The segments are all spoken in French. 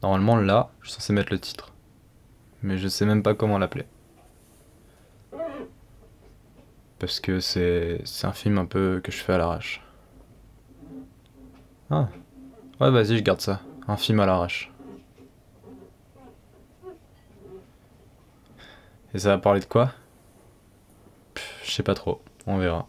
Normalement là, je suis censé mettre le titre. Mais je sais même pas comment l'appeler. Parce que c'est un film un peu que je fais à l'arrache. Ah. Ouais, vas-y, je garde ça. Un film à l'arrache. Et ça va parler de quoi? Je sais pas trop, on verra.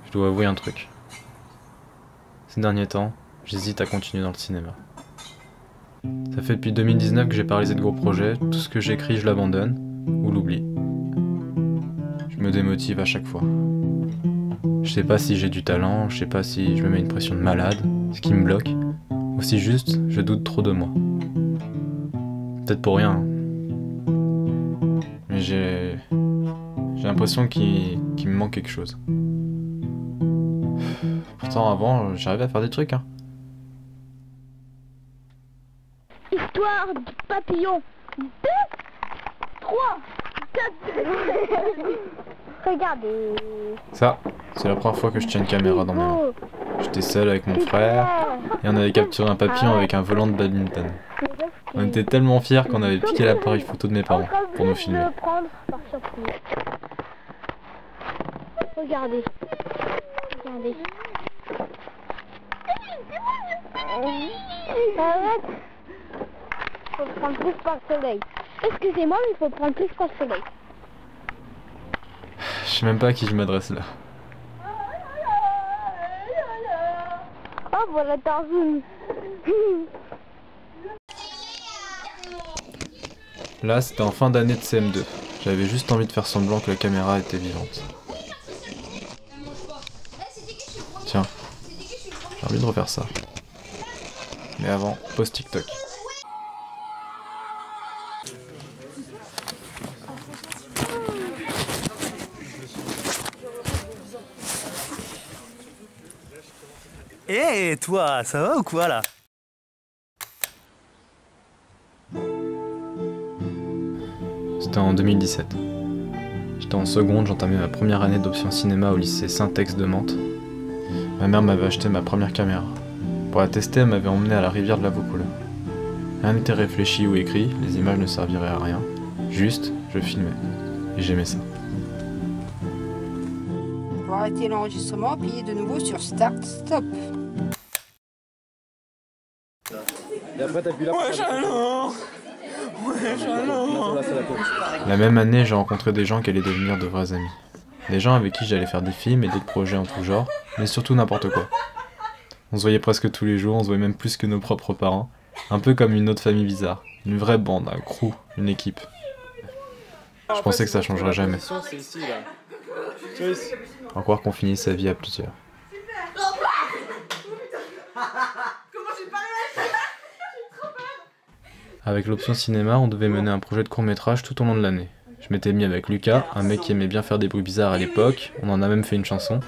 Je dois avouer un truc. Ces derniers temps, j'hésite à continuer dans le cinéma. Ça fait depuis 2019 que j'ai paralysé de gros projets, tout ce que j'écris je l'abandonne, ou l'oublie. Je me démotive à chaque fois. Je sais pas si j'ai du talent, je sais pas si je me mets une pression de malade, ce qui me bloque, ou si juste je doute trop de moi. Peut-être pour rien, hein. Mais j'ai l'impression qu'il me manque quelque chose. Pourtant avant, j'arrivais à faire des trucs, hein. Histoire du papillon. 2, 3, 4. Regardez. Ça, c'est la première fois que je tiens une caméra dans mes mains. J'étais seul avec mon frère et on avait capturé un papillon avec un volant de badminton. On était tellement fiers qu'on avait piqué l'appareil photo de mes parents pour nous filmer. Regardez. Regardez. Arrête. Faut prendre plus par le soleil. Excusez-moi, mais il faut prendre plus par le soleil. Je sais même pas à qui je m'adresse là. Oh, voilà Tarzan. Là, c'était en fin d'année de CM2. J'avais juste envie de faire semblant que la caméra était vivante. Tiens, j'ai envie de refaire ça. Mais avant, pause TikTok. Eh toi, ça va ou quoi là? C'était en 2017. J'étais en seconde, j'entamais ma première année d'option cinéma au lycée Saint-Ex de Mantes. Ma mère m'avait acheté ma première caméra. Pour la tester, elle m'avait emmené à la rivière de la Vaucouleurs. Rien n'était réfléchi ou écrit, les images ne serviraient à rien. Juste, je filmais. Et j'aimais ça. Pour arrêter l'enregistrement, appuyez de nouveau sur Start Stop. Et après t'appuies là. Ouais, jalon. Ouais, jalon. La même année, j'ai rencontré des gens qui allaient devenir de vrais amis. Des gens avec qui j'allais faire des films et des projets en tout genre, mais surtout n'importe quoi. On se voyait presque tous les jours, on se voyait même plus que nos propres parents. Un peu comme une autre famille bizarre. Une vraie bande, un crew, une équipe. Je pensais que ça changerait jamais. À croire qu'on finit sa vie à plusieurs. Avec l'option cinéma, on devait mener un projet de court-métrage tout au long de l'année. Je m'étais mis avec Lucas, un mec qui aimait bien faire des bruits bizarres à l'époque, on en a même fait une chanson.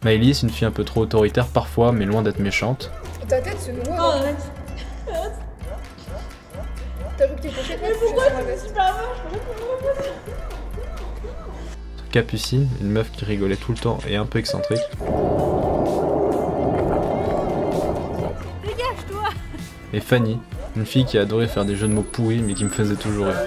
Maëlys, une fille un peu trop autoritaire parfois, mais loin d'être méchante. Ta tête, c'est nouveau. Oh, arrête. T'as vu que t'es pochette. Mais pourquoi tu pas Capucine, une meuf qui rigolait tout le temps et un peu excentrique. Dégage-toi. Et Fanny, une fille qui adorait faire des jeux de mots pourris mais qui me faisait toujours rire.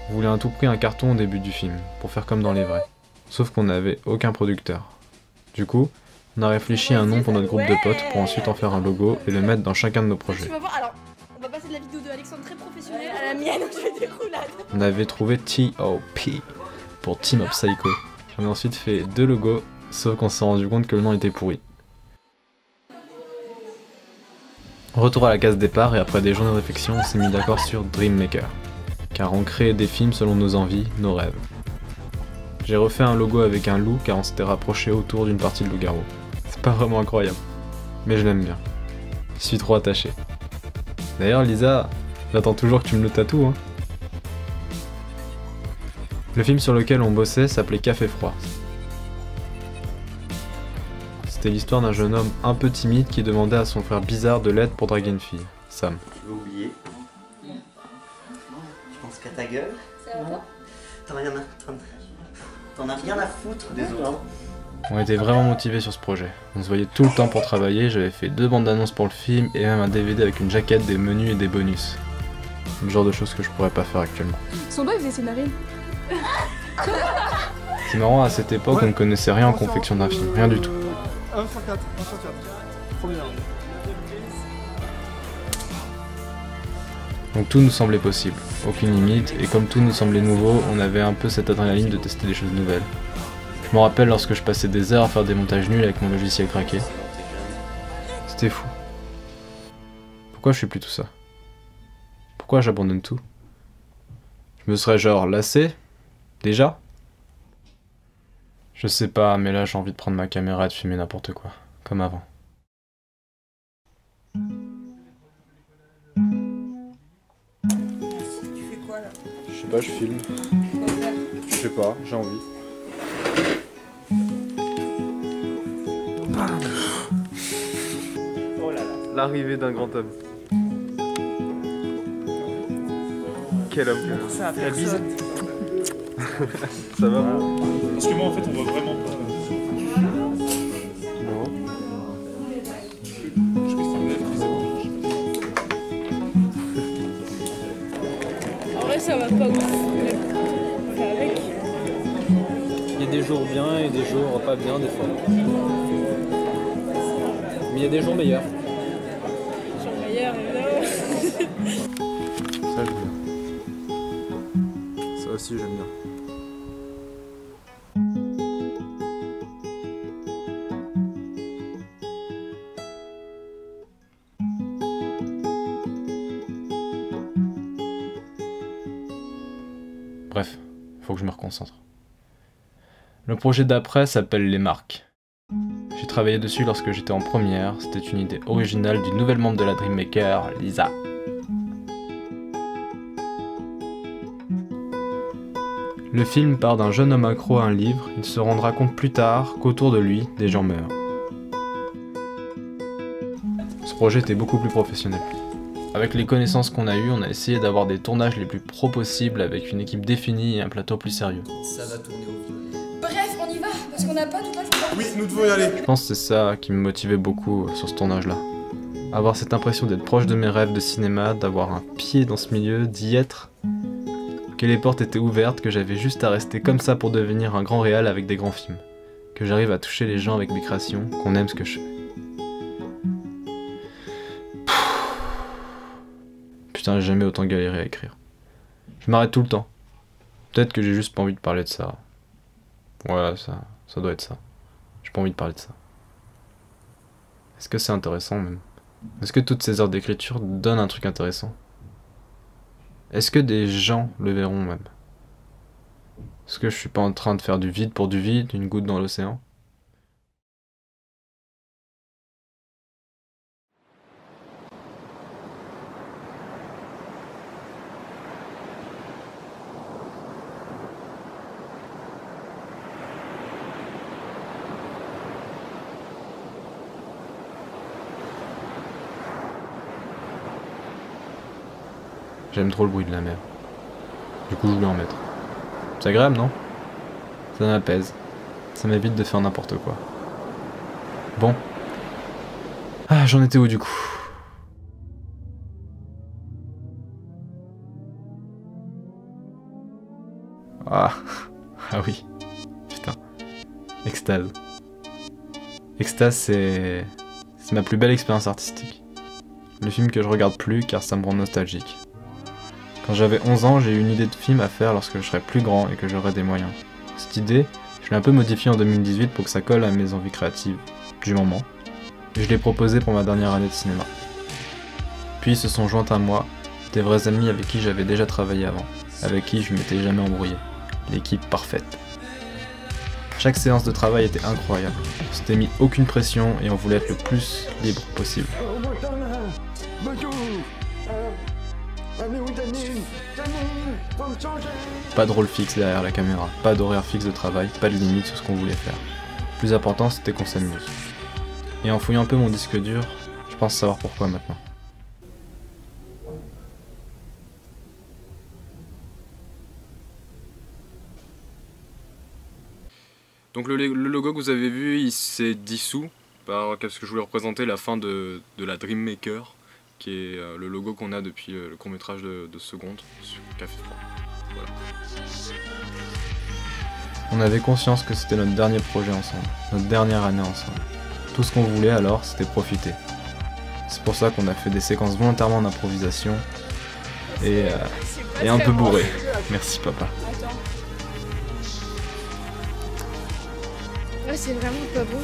On voulait à tout prix un carton au début du film, pour faire comme dans les vrais. Sauf qu'on n'avait aucun producteur. Du coup, on a réfléchi à un nom pour notre groupe de potes pour ensuite en faire un logo et le mettre dans chacun de nos projets. Tu vas voir, alors, on va passer de la vidéo de Alexandre très professionnelle à la mienne où je fais des roulades. On avait trouvé T.O.P. pour Team of Psycho. J'en ai ensuite fait 2 logos, sauf qu'on s'est rendu compte que le nom était pourri. Retour à la case départ et après des journées de réflexion, on s'est mis d'accord sur Dreammaker. Car on crée des films selon nos envies, nos rêves. J'ai refait un logo avec un loup car on s'était rapproché autour d'une partie de loup-garou. C'est pas vraiment incroyable. Mais je l'aime bien. Je suis trop attaché. D'ailleurs Lisa, j'attends toujours que tu me le tatoues, hein. Le film sur lequel on bossait s'appelait Café Froid. C'était l'histoire d'un jeune homme un peu timide qui demandait à son frère bizarre de l'aide pour draguer une fille, Sam. Tu veux oublier? Tu penses qu'à ta gueule? Ça va pas? T'en as rien à foutre des autres. On était vraiment motivés sur ce projet. On se voyait tout le temps pour travailler, j'avais fait 2 bandes d'annonces pour le film et même un DVD avec une jaquette, des menus et des bonus. Le genre de choses que je pourrais pas faire actuellement. Son doigt il faisait ses narines. C'est marrant, à cette époque on ne connaissait rien en confection d'un film, rien du tout. 1 sur 4, 1 sur 4. Première. Donc tout nous semblait possible, aucune limite, et comme tout nous semblait nouveau, on avait un peu cette adrénaline de tester des choses nouvelles. Je me rappelle lorsque je passais des heures à faire des montages nuls avec mon logiciel craqué. C'était fou. Pourquoi je fais plus tout ça? Pourquoi j'abandonne tout? Je me serais genre lassé? Déjà? Je sais pas, mais là j'ai envie de prendre ma caméra et de filmer n'importe quoi, comme avant. Tu fais quoi là? Je sais pas, je filme. Je sais pas, j'ai envie. Oh là là. L'arrivée d'un grand homme. Quel homme. Ça la bise. Ça va? Parce que moi en fait on voit vraiment pas. Non. Je pense que En vrai ça va pas ouf. Avec. Il y a des jours bien et des jours pas bien des fois. Mais il y a des jours meilleurs. Genre meilleur, évidemment. Ça j'aime bien. Ça aussi j'aime bien. Bref, faut que je me reconcentre. Le projet d'après s'appelle Les Marques. J'ai travaillé dessus lorsque j'étais en première, c'était une idée originale du nouvel membre de la Dreammaker, Lisa. Le film part d'un jeune homme accro à un livre, il se rendra compte plus tard qu'autour de lui, des gens meurent. Ce projet était beaucoup plus professionnel. Avec les connaissances qu'on a eues, on a essayé d'avoir des tournages les plus pros possibles avec une équipe définie et un plateau plus sérieux. Ça va tourner au vide. Bref, on y va, parce qu'on n'a pas tout le temps. Oui, nous devons y aller. Je pense que c'est ça qui me motivait beaucoup sur ce tournage-là. Avoir cette impression d'être proche de mes rêves de cinéma, d'avoir un pied dans ce milieu, d'y être, que les portes étaient ouvertes, que j'avais juste à rester comme ça pour devenir un grand réal avec des grands films, que j'arrive à toucher les gens avec mes créations, qu'on aime ce que je fais. Putain, j'ai jamais autant galéré à écrire. Je m'arrête tout le temps. Peut-être que j'ai juste pas envie de parler de ça. Ouais, ça doit être ça. J'ai pas envie de parler de ça. Est-ce que c'est intéressant même? Est-ce que toutes ces heures d'écriture donnent un truc intéressant? Est-ce que des gens le verront même? Est-ce que je suis pas en train de faire du vide pour du vide, une goutte dans l'océan? J'aime trop le bruit de la mer. Du coup, je voulais en mettre. C'est agréable, non? Ça m'apaise. Ça m'évite de faire n'importe quoi. Bon. Ah, j'en étais où du coup? Ah. Ah oui. Putain. Extase. Extase, c'est ma plus belle expérience artistique. Le film que je regarde plus car ça me rend nostalgique. Quand j'avais 11 ans, j'ai eu une idée de film à faire lorsque je serais plus grand et que j'aurais des moyens. Cette idée, je l'ai un peu modifiée en 2018 pour que ça colle à mes envies créatives du moment. Et je l'ai proposée pour ma dernière année de cinéma. Puis se sont joints à moi des vrais amis avec qui j'avais déjà travaillé avant, avec qui je m'étais jamais embrouillé. L'équipe parfaite. Chaque séance de travail était incroyable. On s'était mis aucune pression et on voulait être le plus libre possible. Pas de rôle fixe derrière la caméra, pas d'horaire fixe de travail, pas de limite sur ce qu'on voulait faire. Le plus important, c'était qu'on s'amuse. Et en fouillant un peu mon disque dur, je pense savoir pourquoi maintenant. Donc le logo que vous avez vu, il s'est dissous parce que je voulais représenter la fin de la Dream Maker, qui est le logo qu'on a depuis le court-métrage de seconde sur Café Froid. Voilà. On avait conscience que c'était notre dernier projet ensemble, notre dernière année ensemble. Tout ce qu'on voulait alors, c'était profiter. C'est pour ça qu'on a fait des séquences volontairement d'improvisation et un peu bourré. Merci papa. Ouais, c'est vraiment pas beau.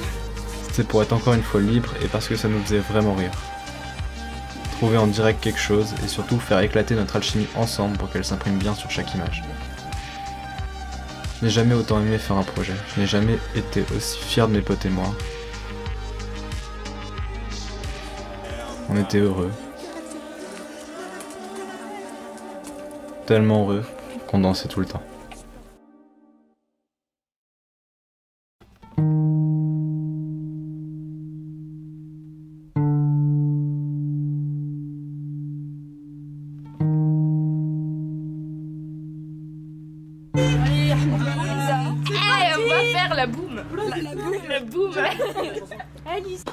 C'était pour être encore une fois libre et parce que ça nous faisait vraiment rire. Trouver en direct quelque chose et surtout faire éclater notre alchimie ensemble pour qu'elle s'imprime bien sur chaque image. Je n'ai jamais autant aimé faire un projet, je n'ai jamais été aussi fier de mes potes et moi. On était heureux. Tellement heureux qu'on dansait tout le temps. On va faire la boum. La boum. Alice.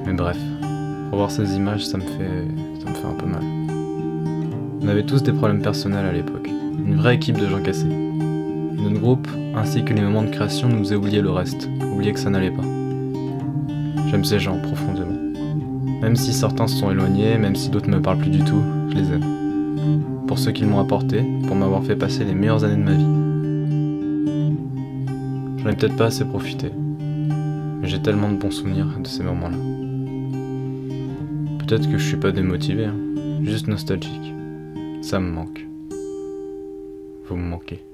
Mais bref, revoir ces images, ça me fait un peu mal. On avait tous des problèmes personnels à l'époque, une vraie équipe de gens cassés. Et notre groupe, ainsi que les moments de création, nous faisaient oublier le reste, oublier que ça n'allait pas. J'aime ces gens profondément. Même si certains se sont éloignés, même si d'autres ne me parlent plus du tout, je les aime. Pour ce qu'ils m'ont apporté, pour m'avoir fait passer les meilleures années de ma vie. J'en ai peut-être pas assez profité, mais j'ai tellement de bons souvenirs de ces moments-là. Peut-être que je suis pas démotivé, hein. Juste nostalgique. Ça me manque. Vous me manquez.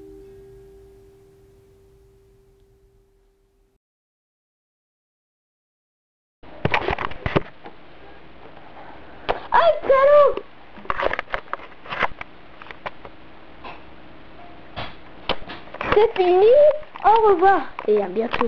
Aïe, salaud! C'est fini. Au revoir et à bientôt.